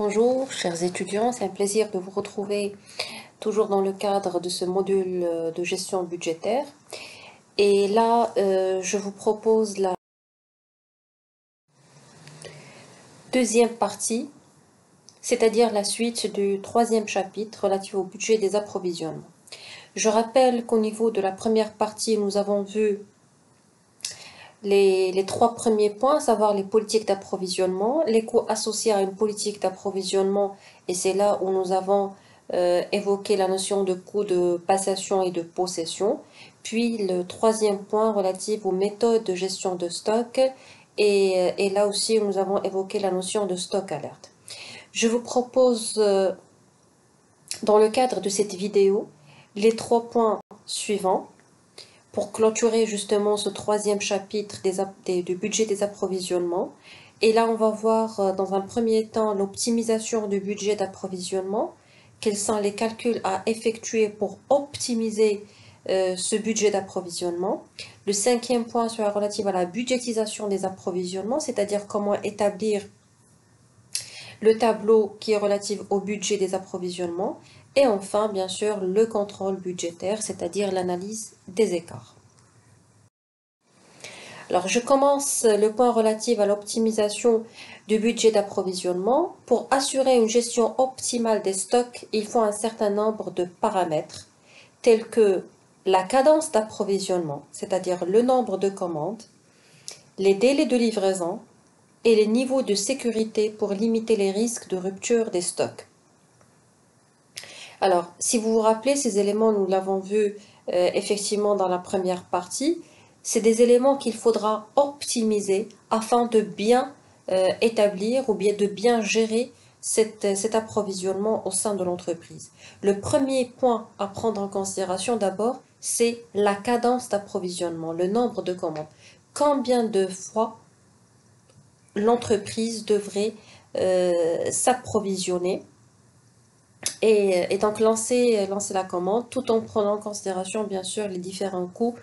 Bonjour chers étudiants, c'est un plaisir de vous retrouver toujours dans le cadre de ce module de gestion budgétaire. Et là, je vous propose la deuxième partie, c'est-à-dire la suite du troisième chapitre relatif au budget des approvisionnements. Je rappelle qu'au niveau de la première partie, nous avons vu les trois premiers points, à savoir les politiques d'approvisionnement, les coûts associés à une politique d'approvisionnement, et c'est là où nous avons évoqué la notion de coût de passation et de possession, puis le troisième point relatif aux méthodes de gestion de stock, et là aussi nous avons évoqué la notion de stock alerte. Je vous propose, dans le cadre de cette vidéo, les trois points suivants pour clôturer justement ce troisième chapitre du budget des approvisionnements. Et là, on va voir dans un premier temps l'optimisation du budget d'approvisionnement, quels sont les calculs à effectuer pour optimiser ce budget d'approvisionnement. Le cinquième point sera relatif à la budgétisation des approvisionnements, c'est-à-dire comment établir le tableau qui est relatif au budget des approvisionnements. Et enfin, bien sûr, le contrôle budgétaire, c'est-à-dire l'analyse des écarts. Alors, je commence le point relatif à l'optimisation du budget d'approvisionnement. Pour assurer une gestion optimale des stocks, il faut un certain nombre de paramètres, tels que la cadence d'approvisionnement, c'est-à-dire le nombre de commandes, les délais de livraison et les niveaux de sécurité pour limiter les risques de rupture des stocks. Alors, si vous vous rappelez, ces éléments, nous l'avons vu effectivement dans la première partie, c'est des éléments qu'il faudra optimiser afin de bien établir ou bien de bien gérer cet approvisionnement au sein de l'entreprise. Le premier point à prendre en considération d'abord, c'est la cadence d'approvisionnement, le nombre de commandes. Combien de fois l'entreprise devrait s'approvisionner et donc lancer la commande tout en prenant en considération bien sûr les différents coûts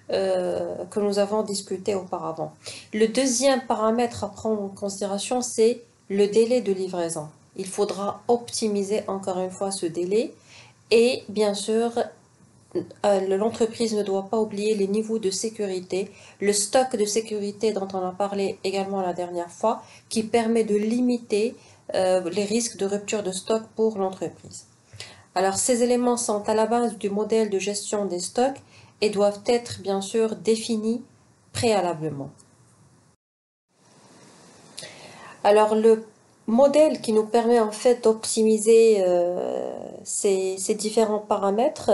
que nous avons discutés auparavant. Le deuxième paramètre à prendre en considération, c'est le délai de livraison. Il faudra optimiser encore une fois ce délai et bien sûr l'entreprise ne doit pas oublier les niveaux de sécurité, le stock de sécurité dont on a parlé également la dernière fois, qui permet de limiter les risques de rupture de stock pour l'entreprise. Alors, ces éléments sont à la base du modèle de gestion des stocks et doivent être bien sûr définis préalablement. Alors, le modèle qui nous permet en fait d'optimiser ces différents paramètres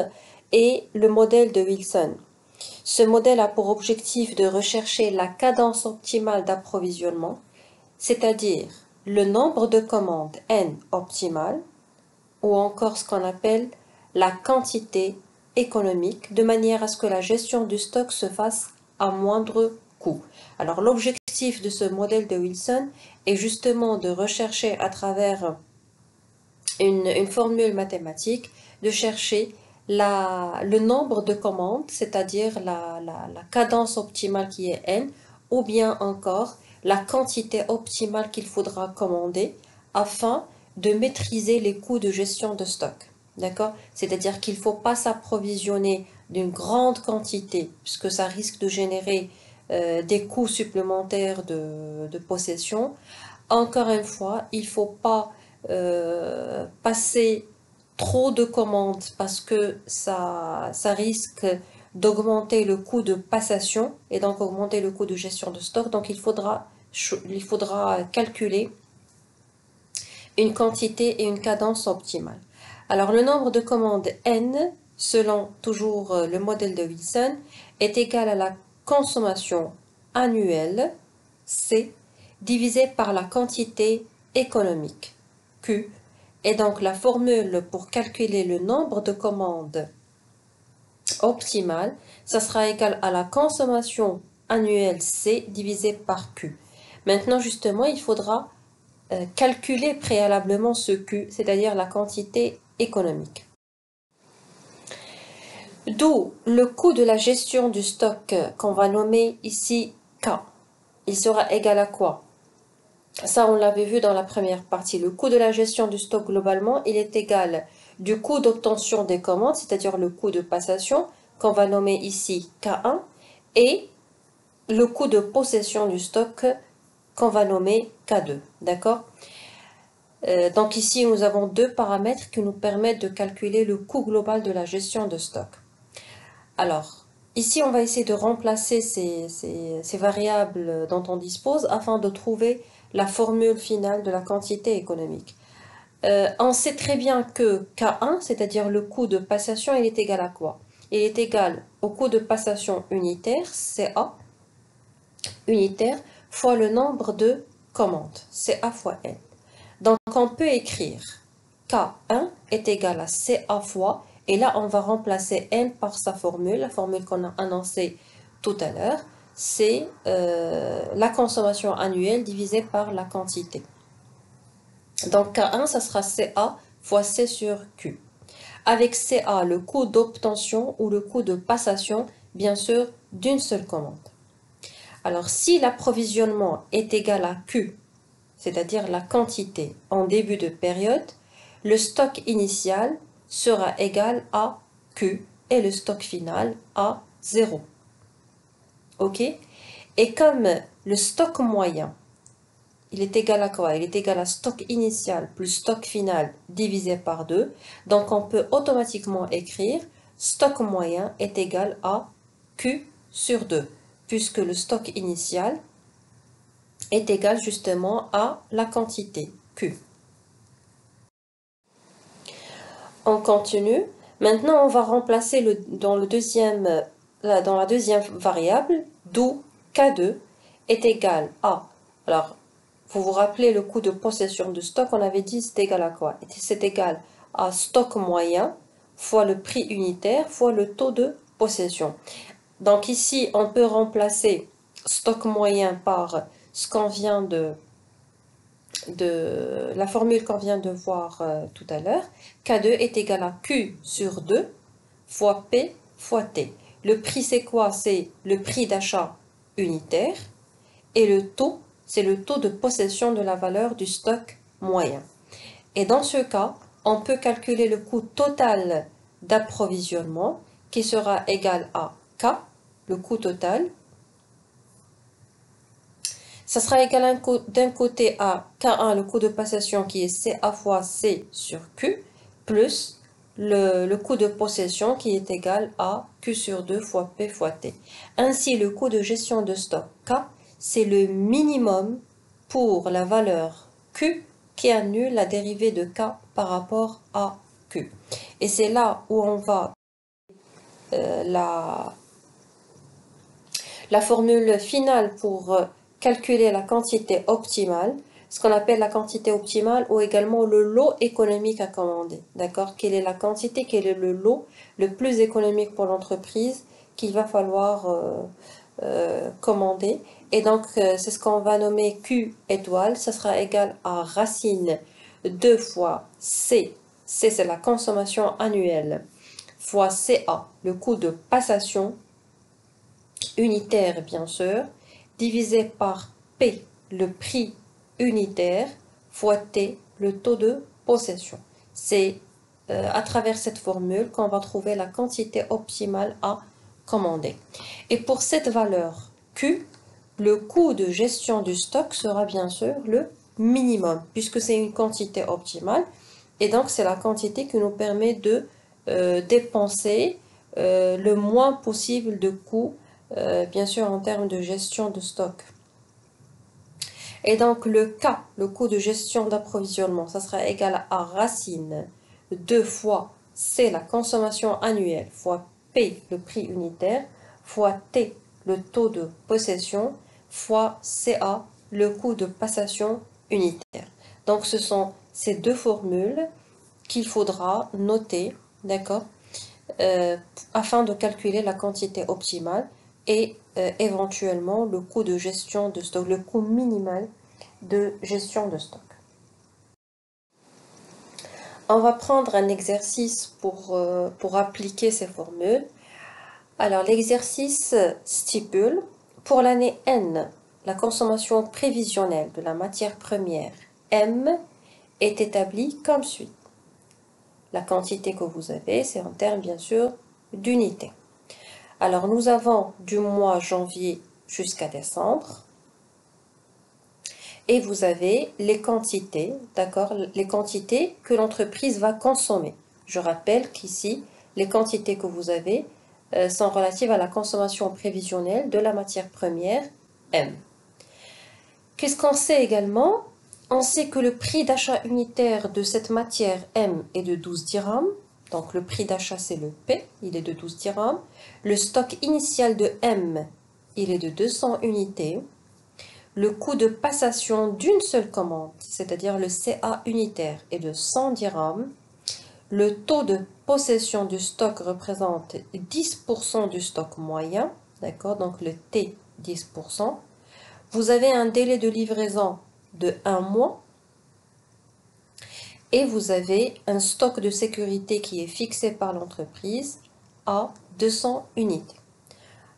est le modèle de Wilson. Ce modèle a pour objectif de rechercher la cadence optimale d'approvisionnement, c'est-à-dire le nombre de commandes N optimale, ou encore ce qu'on appelle la quantité économique, de manière à ce que la gestion du stock se fasse à moindre coût. Alors l'objectif de ce modèle de Wilson est justement de rechercher à travers une formule mathématique, de chercher le nombre de commandes, c'est-à-dire la cadence optimale qui est N, ou bien encore la quantité optimale qu'il faudra commander afin de maîtriser les coûts de gestion de stock. D'accord? C'est-à-dire qu'il ne faut pas s'approvisionner d'une grande quantité, puisque ça risque de générer des coûts supplémentaires de possession. Encore une fois, il ne faut pas passer trop de commandes parce que ça risque d'augmenter le coût de passation et donc augmenter le coût de gestion de stock. Donc il faudra calculer une quantité et une cadence optimale. Alors le nombre de commandes N, selon toujours le modèle de Wilson, est égal à la consommation annuelle C divisé par la quantité économique Q. Et donc la formule pour calculer le nombre de commandes optimales, ça sera égal à la consommation annuelle C divisé par Q. Maintenant justement, il faudra calculer préalablement ce Q, c'est-à-dire la quantité économique. D'où le coût de la gestion du stock qu'on va nommer ici K. Il sera égal à quoi? Ça, on l'avait vu dans la première partie. Le coût de la gestion du stock globalement, il est égal du coût d'obtention des commandes, c'est-à-dire le coût de passation, qu'on va nommer ici K1, et le coût de possession du stock qu'on va nommer K2. D'accord? Donc ici, nous avons deux paramètres qui nous permettent de calculer le coût global de la gestion de stock. Alors, ici, on va essayer de remplacer ces variables dont on dispose afin de trouver la formule finale de la quantité économique. On sait très bien que K1, c'est-à-dire le coût de passation, il est égal à quoi? Il est égal au coût de passation unitaire, CA, unitaire, fois le nombre de commandes, CA fois N. Donc, on peut écrire K1 est égal à CA fois, et là, on va remplacer N par sa formule, la formule qu'on a annoncée tout à l'heure, c'est la consommation annuelle divisée par la quantité. Donc, K1, ça sera CA fois C sur Q. Avec CA, le coût d'obtention ou le coût de passation, bien sûr, d'une seule commande. Alors, si l'approvisionnement est égal à Q, c'est-à-dire la quantité en début de période, le stock initial sera égal à Q et le stock final à 0. OK? Et comme le stock moyen, il est égal à quoi? Il est égal à stock initial plus stock final divisé par 2. Donc on peut automatiquement écrire stock moyen est égal à Q sur 2, puisque le stock initial est égal justement à la quantité Q. On continue. Maintenant, on va remplacer dans la deuxième variable, d'où K2 est égal à... Alors, vous vous rappelez le coût de possession de stock, on avait dit c'est égal à quoi? C'est égal à stock moyen fois le prix unitaire fois le taux de possession. Donc ici, on peut remplacer stock moyen par ce qu'on vient de la formule qu'on vient de voir tout à l'heure. K2 est égal à Q sur 2 fois P fois T. Le prix, c'est quoi? C'est le prix d'achat unitaire. Et le taux, c'est le taux de possession de la valeur du stock moyen. Et dans ce cas, on peut calculer le coût total d'approvisionnement qui sera égal à K, le coût total. Ça sera égal d'un côté à K1, le coût de passation qui est CA fois C sur Q, plus le coût de possession qui est égal à Q sur 2 fois P fois T. Ainsi, le coût de gestion de stock K, c'est le minimum pour la valeur Q qui annule la dérivée de K par rapport à Q. Et c'est là où on va la formule finale pour calculer la quantité optimale, ce qu'on appelle la quantité optimale ou également le lot économique à commander. D'accord? Quelle est la quantité, quel est le lot le plus économique pour l'entreprise qu'il va falloir commander. Et donc, c'est ce qu'on va nommer Q étoile. Ça sera égal à racine 2 fois C. C, c'est la consommation annuelle, fois CA, le coût de passation unitaire bien sûr, divisé par P, le prix unitaire, fois T, le taux de possession. C'est à travers cette formule qu'on va trouver la quantité optimale à commander. Et pour cette valeur Q, le coût de gestion du stock sera bien sûr le minimum, puisque c'est une quantité optimale. Et donc, c'est la quantité qui nous permet de dépenser le moins possible de coûts bien sûr en termes de gestion de stock. Et donc le K, le coût de gestion d'approvisionnement, ça sera égal à racine 2 fois C, la consommation annuelle, fois P, le prix unitaire, fois T, le taux de possession, fois CA, le coût de passation unitaire. Donc ce sont ces deux formules qu'il faudra noter, d'accord, afin de calculer la quantité optimale et éventuellement le coût de gestion de stock, le coût minimal de gestion de stock. On va prendre un exercice pour appliquer ces formules. Alors l'exercice stipule pour l'année N, la consommation prévisionnelle de la matière première M est établie comme suit. La quantité que vous avez, c'est en termes bien sûr d'unités. Alors nous avons du mois janvier jusqu'à décembre. Et vous avez les quantités, d'accord, les quantités que l'entreprise va consommer. Je rappelle qu'ici, les quantités que vous avez sont relatives à la consommation prévisionnelle de la matière première M. Qu'est-ce qu'on sait également? On sait que le prix d'achat unitaire de cette matière M est de 12 dirhams. Donc le prix d'achat, c'est le P, il est de 12 dirhams. Le stock initial de M, il est de 200 unités. Le coût de passation d'une seule commande, c'est-à-dire le CA unitaire, est de 100 dirhams. Le taux de possession du stock représente 10% du stock moyen, d'accord, donc le T 10%. Vous avez un délai de livraison de 1 mois et vous avez un stock de sécurité qui est fixé par l'entreprise à 200 unités.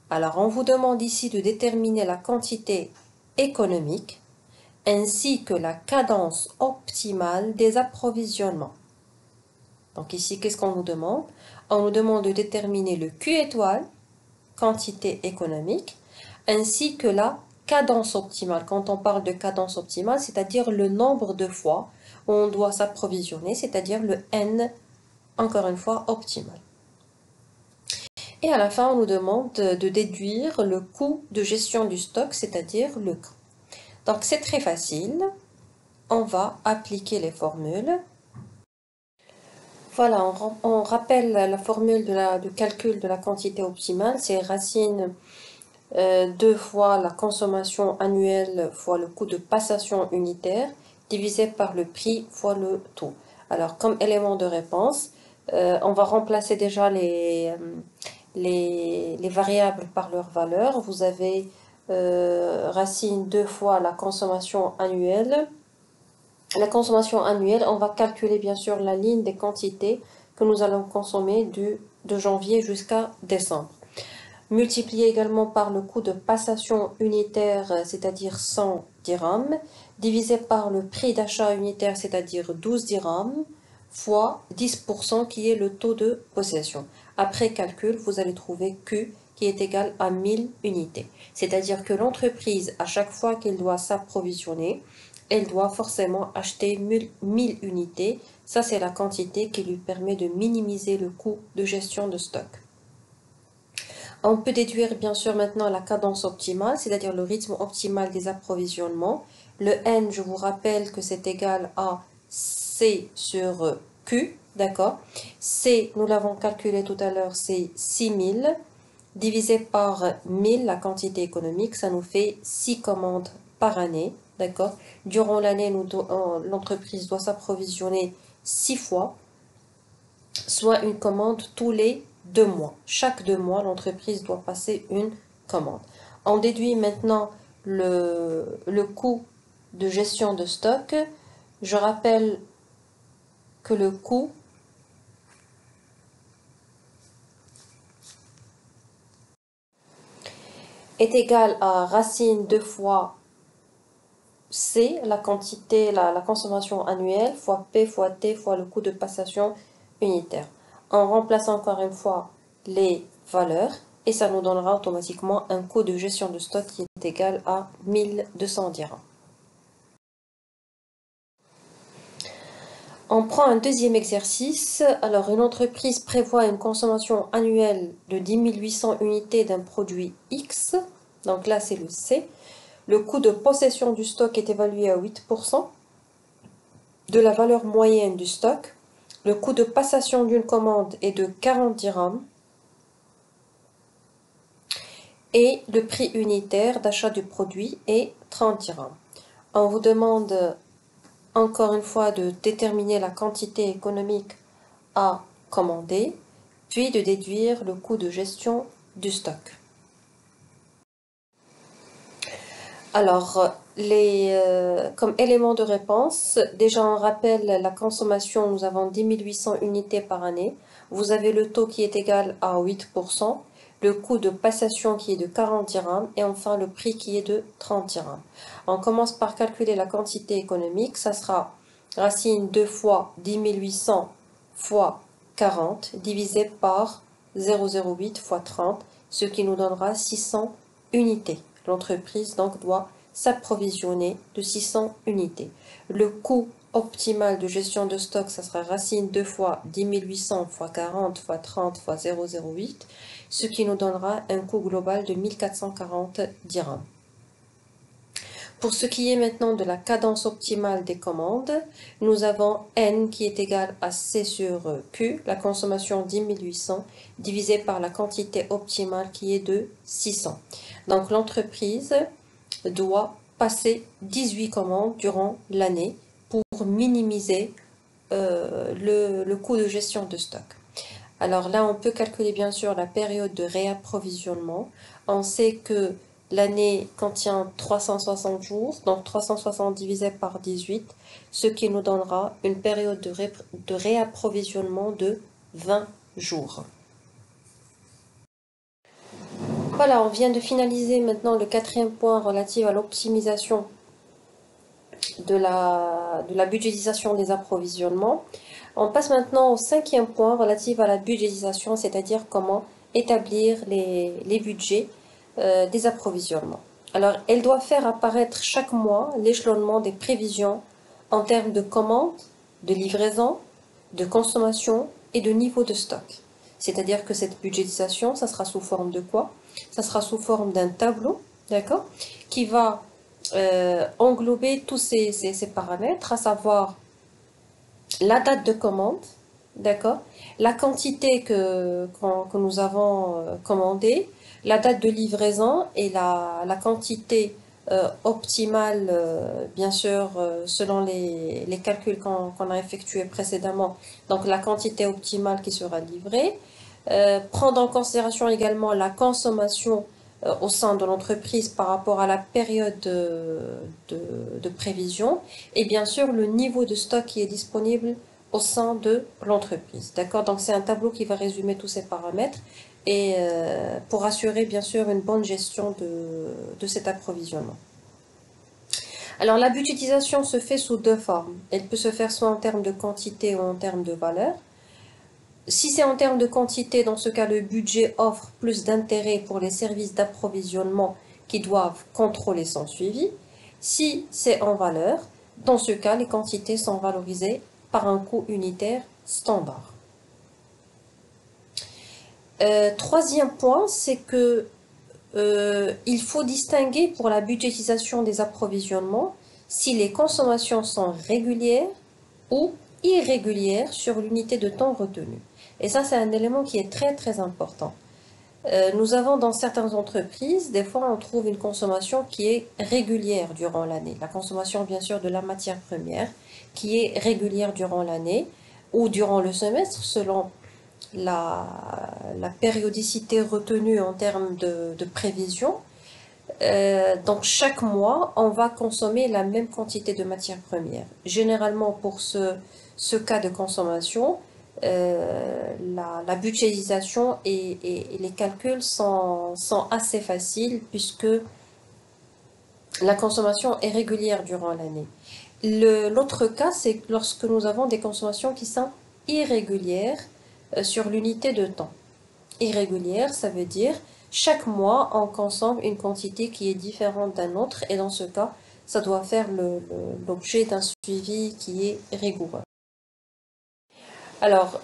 Alors, on vous demande ici de déterminer la quantité économique ainsi que la cadence optimale des approvisionnements. Donc ici, qu'est-ce qu'on nous demande? On nous demande de déterminer le Q étoile, quantité économique, ainsi que la cadence optimale. Quand on parle de cadence optimale, c'est-à-dire le nombre de fois où on doit s'approvisionner, c'est-à-dire le N, encore une fois, optimal. Et à la fin, on nous demande de déduire le coût de gestion du stock, c'est-à-dire le coût. Donc c'est très facile. On va appliquer les formules. Voilà, on rappelle la formule de calcul de la quantité optimale. C'est racine 2 fois la consommation annuelle fois le coût de passation unitaire divisé par le prix fois le taux. Alors comme élément de réponse, on va remplacer déjà les variables par leur valeur. Vous avez racine 2 fois la consommation annuelle. La consommation annuelle, on va calculer bien sûr la ligne des quantités que nous allons consommer de janvier jusqu'à décembre. Multiplié également par le coût de passation unitaire, c'est-à-dire 100 dirhams, divisé par le prix d'achat unitaire, c'est-à-dire 12 dirhams, fois 10% qui est le taux de possession. Après calcul, vous allez trouver Q qui est égal à 1000 unités. C'est-à-dire que l'entreprise, à chaque fois qu'elle doit s'approvisionner, elle doit forcément acheter 1000 unités. Ça, c'est la quantité qui lui permet de minimiser le coût de gestion de stock. On peut déduire bien sûr maintenant la cadence optimale, c'est-à-dire le rythme optimal des approvisionnements. Le N, je vous rappelle que c'est égal à C sur Q, d'accord? C, nous l'avons calculé tout à l'heure, c'est 6000 divisé par 1000, la quantité économique, ça nous fait 6 commandes par année, d'accord? Durant l'année, l'entreprise doit s'approvisionner 6 fois, soit une commande tous les 2 mois. Chaque 2 mois, l'entreprise doit passer une commande. On déduit maintenant le coût de gestion de stock. Je rappelle que le coût est égal à racine 2 fois C, la quantité, la consommation annuelle, fois P fois T fois le coût de passation unitaire. On remplace encore une fois les valeurs et ça nous donnera automatiquement un coût de gestion de stock qui est égal à 1200 dirhams. On prend un deuxième exercice. Alors, une entreprise prévoit une consommation annuelle de 10 800 unités d'un produit X. Donc là, c'est le C. Le coût de possession du stock est évalué à 8% de la valeur moyenne du stock. Le coût de passation d'une commande est de 40 dirhams. Et le prix unitaire d'achat du produit est 30 dirhams. On vous demande encore une fois de déterminer la quantité économique à commander, puis de déduire le coût de gestion du stock. Alors, comme élément de réponse, déjà on rappelle la consommation, nous avons 10 800 unités par année. Vous avez le taux qui est égal à 8%. le coût de passation qui est de 40 dirhams et enfin le prix qui est de 30 dirhams. On commence par calculer la quantité économique. Ça sera racine 2 fois 10 800 fois 40 divisé par 0,08 fois 30, ce qui nous donnera 600 unités. L'entreprise donc doit s'approvisionner de 600 unités. Le coût optimal de gestion de stock, ça sera racine 2 fois 10 800 fois 40 fois 30 fois 0,08, ce qui nous donnera un coût global de 1440 dirhams. Pour ce qui est maintenant de la cadence optimale des commandes, nous avons N qui est égal à C sur Q, la consommation 10 800, divisé par la quantité optimale qui est de 600. Donc l'entreprise doit passer 18 commandes durant l'année pour minimiser le coût de gestion de stock. Alors là, on peut calculer bien sûr la période de réapprovisionnement. On sait que l'année contient 360 jours, donc 360 divisé par 18, ce qui nous donnera une période de réapprovisionnement de 20 jours. Voilà, on vient de finaliser maintenant le quatrième point relatif à l'optimisation de la budgétisation des approvisionnements. On passe maintenant au cinquième point relatif à la budgétisation, c'est-à-dire comment établir les budgets des approvisionnements. Alors, elle doit faire apparaître chaque mois l'échelonnement des prévisions en termes de commandes, de livraison, de consommation et de niveau de stock. C'est-à-dire que cette budgétisation, ça sera sous forme de quoi? Ça sera sous forme d'un tableau, d'accord, qui va englober tous ces paramètres, à savoir la date de commande, d'accord, la quantité que nous avons commandée, la date de livraison et la quantité optimale, bien sûr, selon les calculs qu'on a effectués précédemment, donc la quantité optimale qui sera livrée. Prendre en considération également la consommation au sein de l'entreprise par rapport à la période de prévision et bien sûr le niveau de stock qui est disponible au sein de l'entreprise. D'accord? Donc c'est un tableau qui va résumer tous ces paramètres et pour assurer bien sûr une bonne gestion de cet approvisionnement. Alors la budgétisation se fait sous deux formes. Elle peut se faire soit en termes de quantité ou en termes de valeur. Si c'est en termes de quantité, dans ce cas, le budget offre plus d'intérêt pour les services d'approvisionnement qui doivent contrôler son suivi. Si c'est en valeur, dans ce cas, les quantités sont valorisées par un coût unitaire standard. Troisième point, c'est que il faut distinguer pour la budgétisation des approvisionnements si les consommations sont régulières ou irrégulières sur l'unité de temps retenue. Et ça, c'est un élément qui est très très important. Nous avons dans certaines entreprises, des fois on trouve une consommation qui est régulière durant l'année. La consommation bien sûr de la matière première qui est régulière durant l'année ou durant le semestre selon la périodicité retenue en termes de prévision. Donc chaque mois, on va consommer la même quantité de matière première. Généralement pour ce cas de consommation, la budgétisation et les calculs sont assez faciles puisque la consommation est régulière durant l'année. L'autre cas, c'est lorsque nous avons des consommations qui sont irrégulières sur l'unité de temps. Irrégulière, ça veut dire chaque mois, on consomme une quantité qui est différente d'un autre et dans ce cas, ça doit faire l'objet d'un suivi qui est rigoureux. Alors,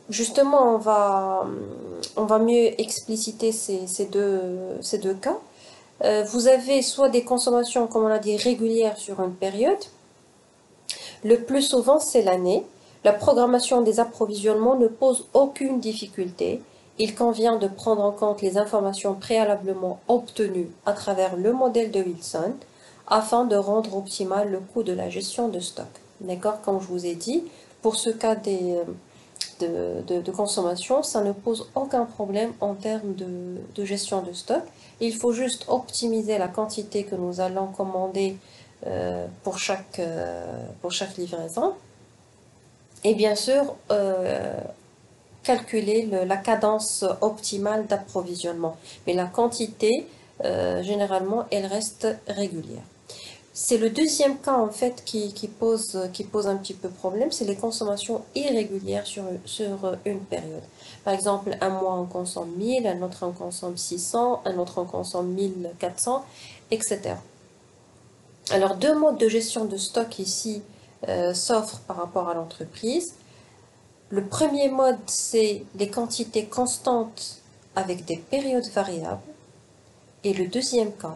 justement, on va mieux expliciter ces deux cas. Vous avez soit des consommations, comme on l'a dit, régulières sur une période. Le plus souvent, c'est l'année. La programmation des approvisionnements ne pose aucune difficulté. Il convient de prendre en compte les informations préalablement obtenues à travers le modèle de Wilson afin de rendre optimal le coût de la gestion de stock. D'accord? Comme je vous ai dit, pour ce cas de consommation, ça ne pose aucun problème en termes de gestion de stock. Il faut juste optimiser la quantité que nous allons commander pour chaque livraison. Et bien sûr, calculer la cadence optimale d'approvisionnement. Mais la quantité, généralement, elle reste régulière. C'est le deuxième cas en fait qui pose un petit peu problème, c'est les consommations irrégulières sur une période. Par exemple, un mois on consomme 1000, un autre on consomme 600, un autre on consomme 1400, etc. Alors deux modes de gestion de stock ici s'offrent par rapport à l'entreprise. Le premier mode, c'est les quantités constantes avec des périodes variables. Et le deuxième cas,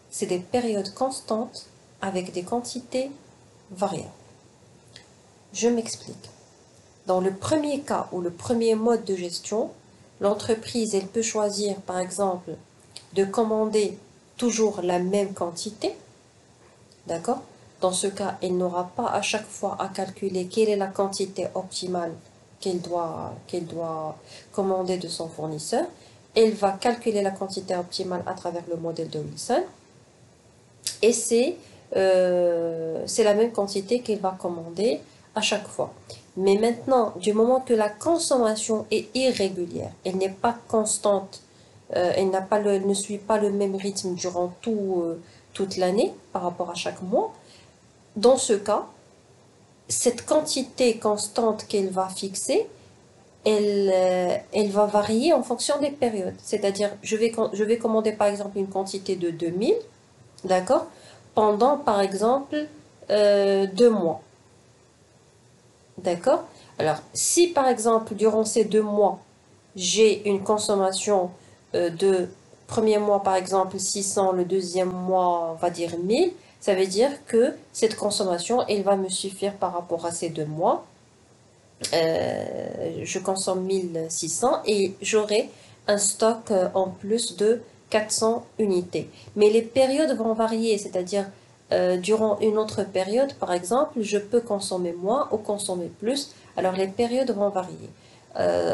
c'est des périodes constantes avec des quantités variables. Je m'explique. Dans le premier cas ou le premier mode de gestion, l'entreprise, elle peut choisir par exemple de commander toujours la même quantité. D'accord? Dans ce cas, elle n'aura pas à chaque fois à calculer quelle est la quantité optimale qu'elle doit commander de son fournisseur. Elle va calculer la quantité optimale à travers le modèle de Wilson. Et c'est la même quantité qu'elle va commander à chaque fois. Mais maintenant, du moment que la consommation est irrégulière, elle n'est pas constante, elle ne suit pas le même rythme durant toute l'année par rapport à chaque mois, dans ce cas, cette quantité constante qu'elle va fixer, elle va varier en fonction des périodes. C'est-à-dire, je vais commander par exemple une quantité de 2000, d'accord, pendant par exemple 2 mois. D'accord? Alors, si par exemple, durant ces 2 mois, j'ai une consommation de premier mois par exemple 600, le deuxième mois, on va dire 1000, ça veut dire que cette consommation, elle va me suffire par rapport à ces 2 mois. Je consomme 1600 et j'aurai un stock en plus de 400 unités. Mais les périodes vont varier, c'est-à-dire durant une autre période, par exemple, je peux consommer moins ou consommer plus. Alors les périodes vont varier.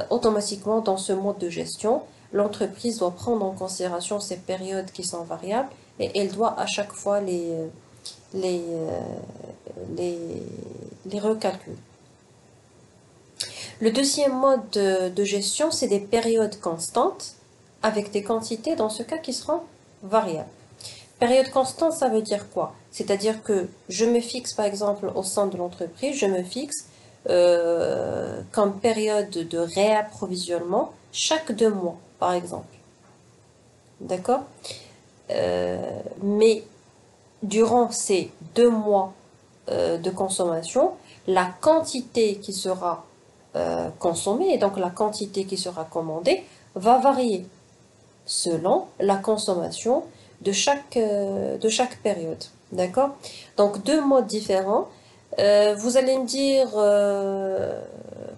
Automatiquement, dans ce mode de gestion, l'entreprise doit prendre en considération ces périodes qui sont variables et elle doit à chaque fois les, les, les recalculer. Le deuxième mode de gestion, c'est des périodes constantes avec des quantités, dans ce cas, qui seront variables. Période constante, ça veut dire quoi? C'est-à-dire que je me fixe, par exemple, au sein de l'entreprise, je me fixe comme période de réapprovisionnement chaque 2 mois, par exemple. D'accord? Mais durant ces 2 mois de consommation, la quantité qui sera consommée et donc la quantité qui sera commandée va varier selon la consommation de chaque période. D'accord? Donc deux modes différents. Vous allez me dire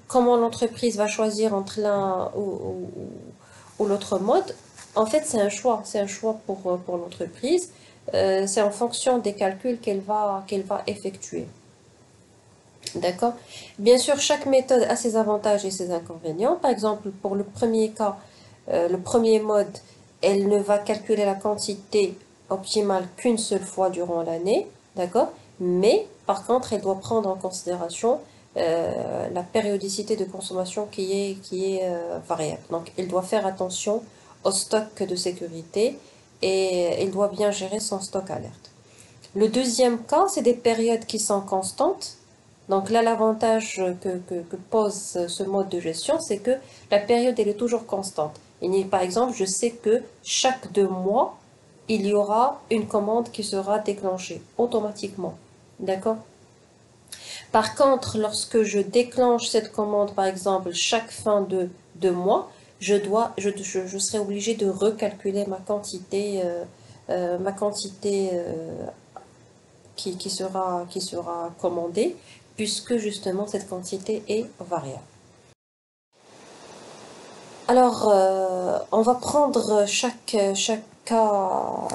comment l'entreprise va choisir entre l'un ou l'autre mode. En fait, c'est un choix. C'est un choix pour l'entreprise. C'est en fonction des calculs qu'elle va effectuer. D'accord? Bien sûr, chaque méthode a ses avantages et ses inconvénients. Par exemple, pour le premier cas, le premier mode, elle ne va calculer la quantité optimale qu'une seule fois durant l'année. D'accord? Mais, par contre, elle doit prendre en considération la périodicité de consommation qui est variable. Donc, elle doit faire attention au stock de sécurité et elle doit bien gérer son stock alerte. Le deuxième cas, c'est des périodes qui sont constantes. Donc là, l'avantage que pose ce mode de gestion, c'est que la période, elle est toujours constante. Par exemple, je sais que chaque 2 mois, il y aura une commande qui sera déclenchée automatiquement. D'accord? Par contre, lorsque je déclenche cette commande, par exemple, chaque fin de 2 mois, je serai obligée de recalculer ma quantité qui sera commandée, puisque justement cette quantité est variable. Alors, on va prendre chaque cas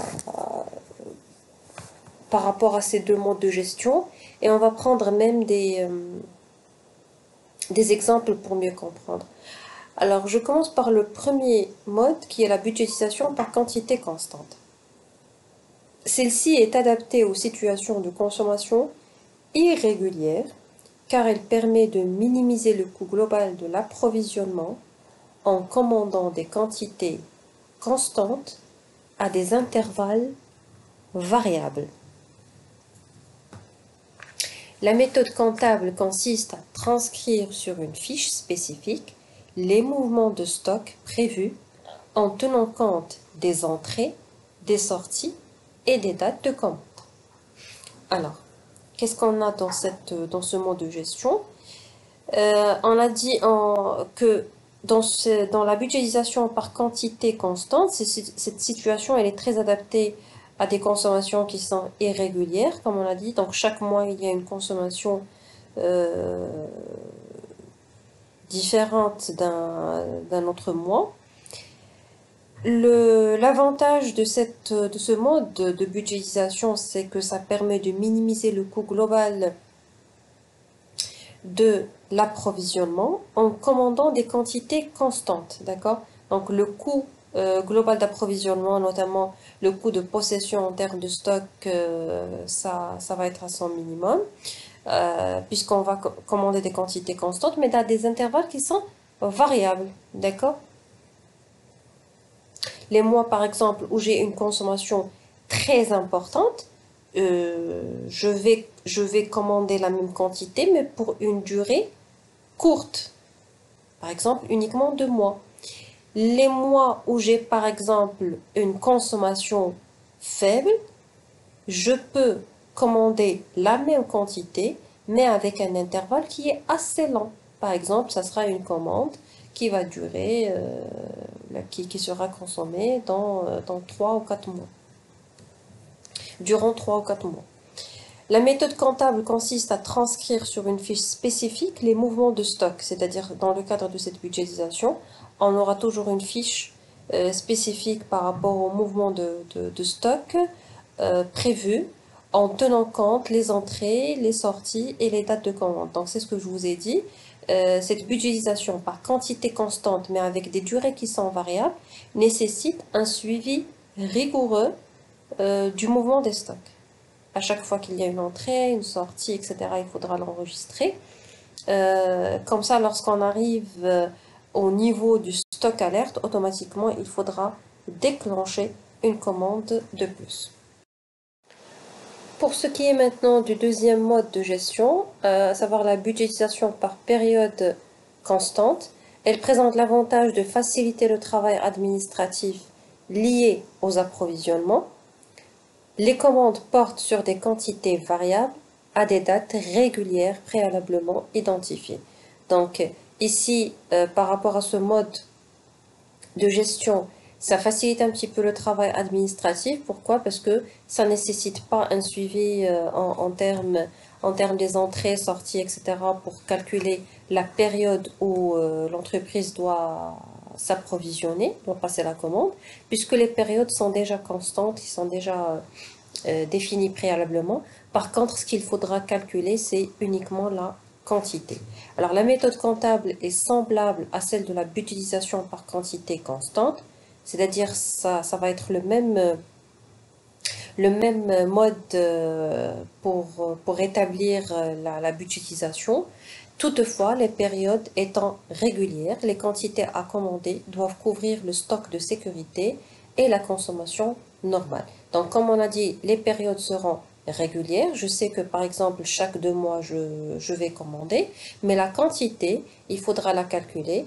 par rapport à ces deux modes de gestion et on va prendre même des exemples pour mieux comprendre. Alors, je commence par le premier mode qui est la budgétisation par quantité constante. Celle-ci est adaptée aux situations de consommation irrégulière car elle permet de minimiser le coût global de l'approvisionnement en commandant des quantités constantes à des intervalles variables. La méthode comptable consiste à transcrire sur une fiche spécifique les mouvements de stock prévus en tenant compte des entrées, des sorties et des dates de commande. Alors, qu'est-ce qu'on a dans ce mode de gestion? On a dit que dans la budgétisation par quantité constante, cette situation elle est très adaptée à des consommations qui sont irrégulières, comme on a dit. Donc chaque mois, il y a une consommation différente d'un autre mois. L'avantage de ce mode de budgétisation, c'est que ça permet de minimiser le coût global de l'approvisionnement en commandant des quantités constantes, d'accord? Donc le coût global d'approvisionnement, notamment le coût de possession en termes de stock, ça va être à son minimum, puisqu'on va commander des quantités constantes, mais à des intervalles qui sont variables, d'accord? Les mois, par exemple, où j'ai une consommation très importante, je vais commander la même quantité, mais pour une durée courte. Par exemple, uniquement 2 mois. Les mois où j'ai, par exemple, une consommation faible, je peux commander la même quantité, mais avec un intervalle qui est assez lent. Par exemple, ça sera une commande qui va durer, qui sera consommée dans 3 ou 4 mois. Durant 3 ou 4 mois. La méthode comptable consiste à transcrire sur une fiche spécifique les mouvements de stock, c'est-à-dire dans le cadre de cette budgétisation, on aura toujours une fiche spécifique par rapport au mouvement de stock prévu en tenant compte les entrées, les sorties et les dates de commande. Donc c'est ce que je vous ai dit. Cette budgétisation par quantité constante mais avec des durées qui sont variables nécessite un suivi rigoureux du mouvement des stocks. À chaque fois qu'il y a une entrée, une sortie, etc., il faudra l'enregistrer. Comme ça, lorsqu'on arrive au niveau du stock alerte, automatiquement, il faudra déclencher une commande de plus. Pour ce qui est maintenant du deuxième mode de gestion, à savoir la budgétisation par période constante, elle présente l'avantage de faciliter le travail administratif lié aux approvisionnements. Les commandes portent sur des quantités variables à des dates régulières préalablement identifiées. Donc ici, par rapport à ce mode de gestion, ça facilite un petit peu le travail administratif. Pourquoi? Parce que ça ne nécessite pas un suivi en termes des entrées, sorties, etc. pour calculer la période où l'entreprise doit s'approvisionner, doit passer la commande, puisque les périodes sont déjà constantes, ils sont déjà définies préalablement. Par contre, ce qu'il faudra calculer, c'est uniquement la quantité. Alors, la méthode comptable est semblable à celle de la budgétisation par quantité constante, c'est-à-dire ça va être le même mode pour établir la budgétisation. Toutefois, les périodes étant régulières, les quantités à commander doivent couvrir le stock de sécurité et la consommation normale. Donc, comme on a dit, les périodes seront régulières. Je sais que, par exemple, chaque 2 mois, je vais commander, mais la quantité, il faudra la calculer.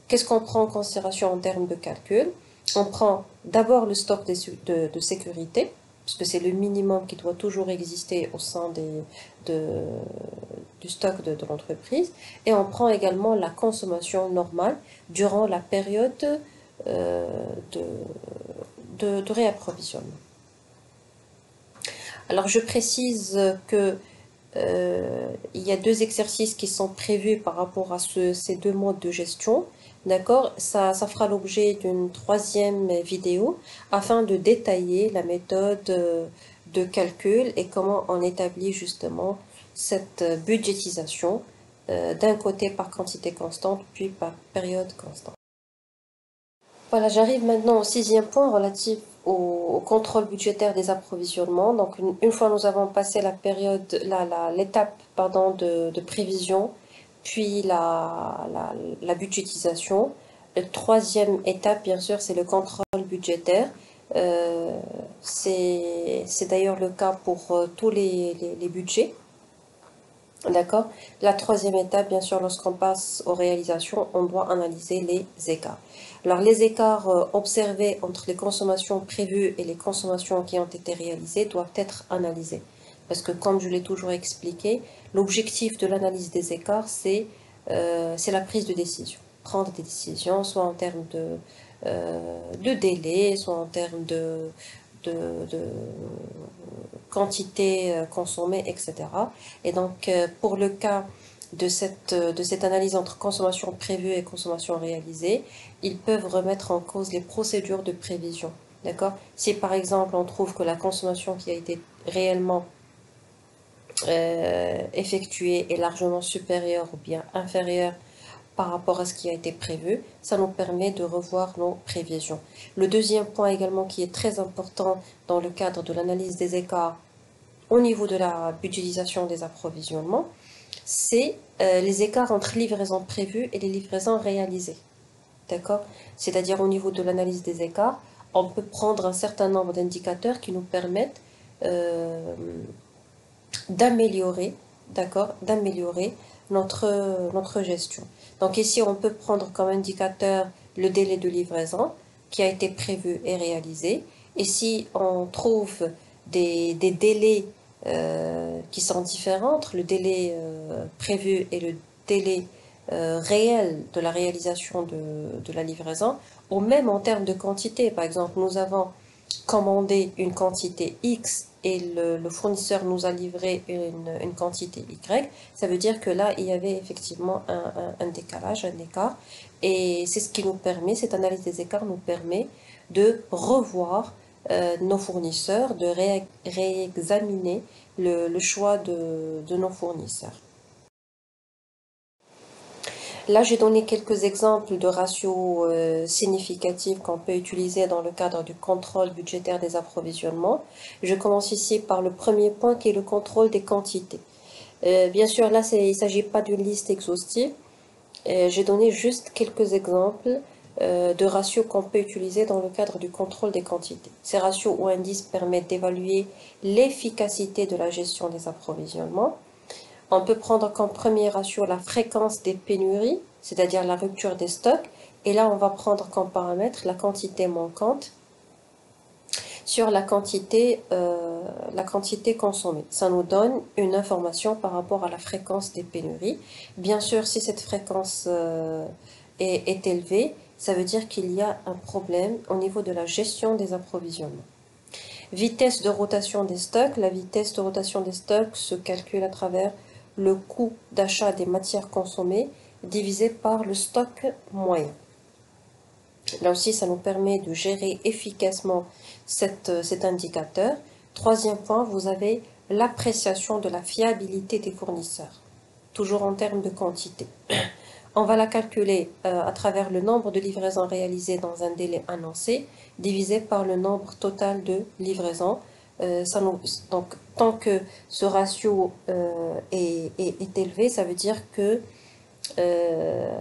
Qu'est-ce qu'on prend en considération en termes de calcul? On prend d'abord le stock de sécurité, parce que c'est le minimum qui doit toujours exister au sein du stock de l'entreprise, et on prend également la consommation normale durant la période de réapprovisionnement. Alors je précise que il y a 2 exercices qui sont prévus par rapport à ces 2 modes de gestion. D'accord, ça fera l'objet d'une 3e vidéo afin de détailler la méthode de calcul et comment on établit justement cette budgétisation d'un côté par quantité constante puis par période constante. Voilà, j'arrive maintenant au sixième point relatif au contrôle budgétaire des approvisionnements. Donc, une fois nous avons passé la période, l'étape, pardon, de prévision, puis la budgétisation. La troisième étape, bien sûr, c'est le contrôle budgétaire. C'est d'ailleurs le cas pour tous les budgets. D'accord? La troisième étape, bien sûr, lorsqu'on passe aux réalisations, on doit analyser les écarts. Alors, les écarts observés entre les consommations prévues et les consommations qui ont été réalisées doivent être analysés. Parce que, comme je l'ai toujours expliqué, l'objectif de l'analyse des écarts, c'est la prise de décision. Prendre des décisions, soit en termes de délai, soit en termes de quantité consommée, etc. Et donc, pour le cas de cette analyse entre consommation prévue et consommation réalisée, ils peuvent remettre en cause les procédures de prévision. D'accord? Si par exemple on trouve que la consommation qui a été réellement effectuée est largement supérieure ou bien inférieure par rapport à ce qui a été prévu, ça nous permet de revoir nos prévisions. Le deuxième point également qui est très important dans le cadre de l'analyse des écarts au niveau de la budgétisation des approvisionnements, c'est les écarts entre livraisons prévues et les livraisons réalisées. D'accord? C'est-à-dire au niveau de l'analyse des écarts, on peut prendre un certain nombre d'indicateurs qui nous permettent euh, d'améliorer, d'accord, d'améliorer notre gestion. Donc ici, on peut prendre comme indicateur le délai de livraison qui a été prévu et réalisé. Et si on trouve des délais qui sont différents entre le délai prévu et le délai réel de la réalisation de la livraison, ou même en termes de quantité, par exemple, nous avons commandé une quantité X et le fournisseur nous a livré une quantité Y, ça veut dire que là, il y avait effectivement un décalage, un écart. Et c'est ce qui nous permet, cette analyse des écarts nous permet de revoir nos fournisseurs, de réexaminer le choix de nos fournisseurs. Là, j'ai donné quelques exemples de ratios significatifs qu'on peut utiliser dans le cadre du contrôle budgétaire des approvisionnements. Je commence ici par le premier point qui est le contrôle des quantités. Bien sûr, là, il ne s'agit pas d'une liste exhaustive. J'ai donné juste quelques exemples de ratios qu'on peut utiliser dans le cadre du contrôle des quantités. Ces ratios ou indices permettent d'évaluer l'efficacité de la gestion des approvisionnements. On peut prendre comme premier ratio la fréquence des pénuries, c'est-à-dire la rupture des stocks. Et là, on va prendre comme paramètre la quantité manquante sur la quantité consommée. Ça nous donne une information par rapport à la fréquence des pénuries. Bien sûr, si cette fréquence est élevée, ça veut dire qu'il y a un problème au niveau de la gestion des approvisionnements. Vitesse de rotation des stocks. La vitesse de rotation des stocks se calcule à travers le coût d'achat des matières consommées divisé par le stock moyen. Là aussi, ça nous permet de gérer efficacement cet indicateur. Troisième point, vous avez l'appréciation de la fiabilité des fournisseurs, toujours en termes de quantité. On va la calculer à travers le nombre de livraisons réalisées dans un délai annoncé, divisé par le nombre total de livraisons. Donc, tant que ce ratio est élevé, ça veut dire que euh,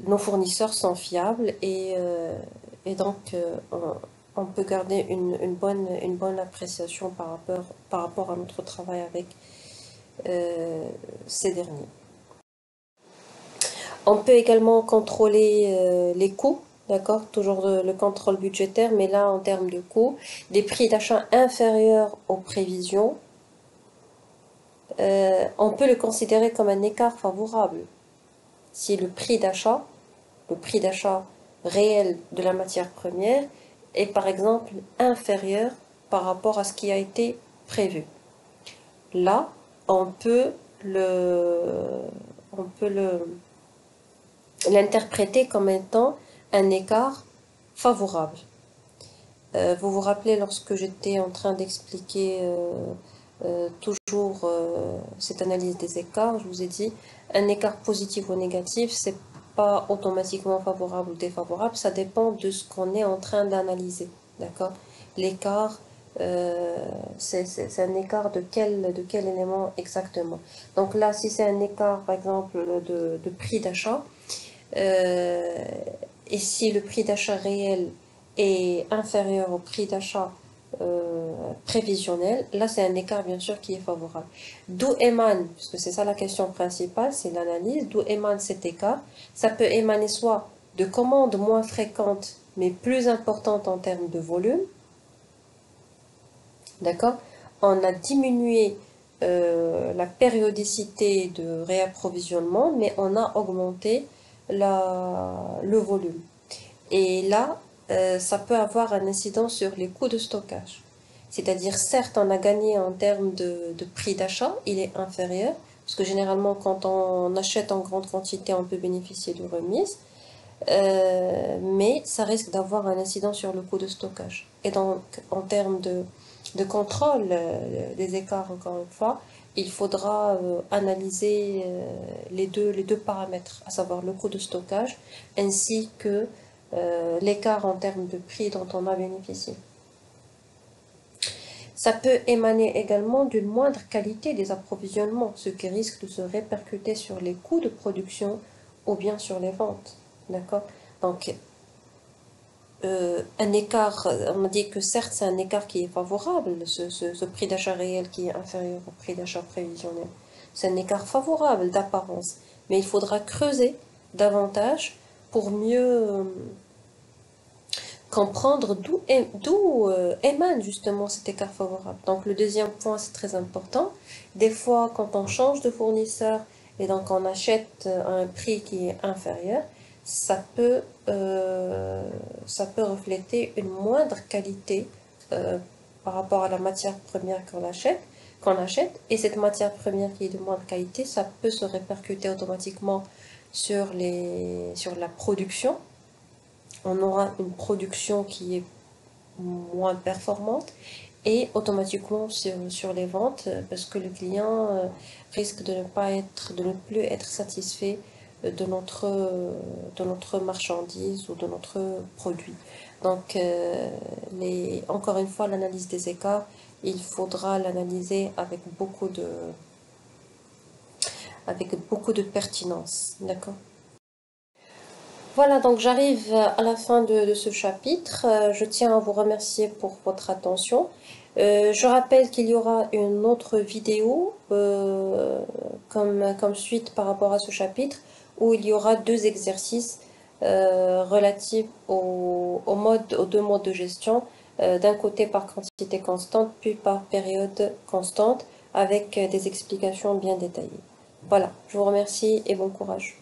nos fournisseurs sont fiables et donc on peut garder une bonne appréciation par rapport à notre travail avec ces derniers. On peut également contrôler les coûts, d'accord, toujours le contrôle budgétaire, mais là en termes de coûts, des prix d'achat inférieurs aux prévisions, on peut le considérer comme un écart favorable. Si le prix d'achat réel de la matière première est par exemple inférieur par rapport à ce qui a été prévu. Là, on peut l'interpréter comme étant un écart favorable. Vous vous rappelez lorsque j'étais en train d'expliquer toujours cette analyse des écarts, je vous ai dit un écart positif ou négatif, pas automatiquement favorable ou défavorable, ça dépend de ce qu'on est en train d'analyser, d'accord? L'écart, c'est un écart de quel élément exactement? Donc là, si c'est un écart, par exemple, de prix d'achat, euh, et si le prix d'achat réel est inférieur au prix d'achat prévisionnel, là c'est un écart bien sûr qui est favorable. D'où émane, parce que c'est ça la question principale, c'est l'analyse, d'où émane cet écart? Ça peut émaner soit de commandes moins fréquentes mais plus importantes en termes de volume, d'accord? On a diminué la périodicité de réapprovisionnement, mais on a augmenté le volume. Et là, ça peut avoir un incident sur les coûts de stockage. C'est-à-dire, certes, on a gagné en termes de prix d'achat, il est inférieur, parce que généralement, quand on achète en grande quantité, on peut bénéficier de remises, mais ça risque d'avoir un incident sur le coût de stockage. Et donc, en termes de contrôle des écarts, encore une fois, il faudra analyser les deux paramètres, à savoir le coût de stockage ainsi que l'écart en termes de prix dont on a bénéficié. Ça peut émaner également d'une moindre qualité des approvisionnements, ce qui risque de se répercuter sur les coûts de production ou bien sur les ventes. D'accord? Donc, un écart, on a dit que certes c'est un écart qui est favorable, ce prix d'achat réel qui est inférieur au prix d'achat prévisionnel. C'est un écart favorable d'apparence, mais il faudra creuser davantage pour mieux comprendre d'où émane justement cet écart favorable. Donc le deuxième point, c'est très important. Des fois, quand on change de fournisseur et donc on achète à un prix qui est inférieur, ça peut, ça peut refléter une moindre qualité euh, par rapport à la matière première qu'on achète. Et cette matière première qui est de moindre qualité, ça peut se répercuter automatiquement sur la production. On aura une production qui est moins performante et automatiquement sur les ventes parce que le client risque de ne plus être satisfait de notre marchandise ou de notre produit. Donc, encore une fois, l'analyse des écarts, il faudra l'analyser avec beaucoup de pertinence. D'accord? Voilà, donc j'arrive à la fin de ce chapitre. Je tiens à vous remercier pour votre attention. Je rappelle qu'il y aura une autre vidéo comme suite par rapport à ce chapitre où il y aura deux exercices relatifs aux deux modes de gestion, d'un côté par quantité constante puis par période constante avec des explications bien détaillées. Voilà, je vous remercie et bon courage.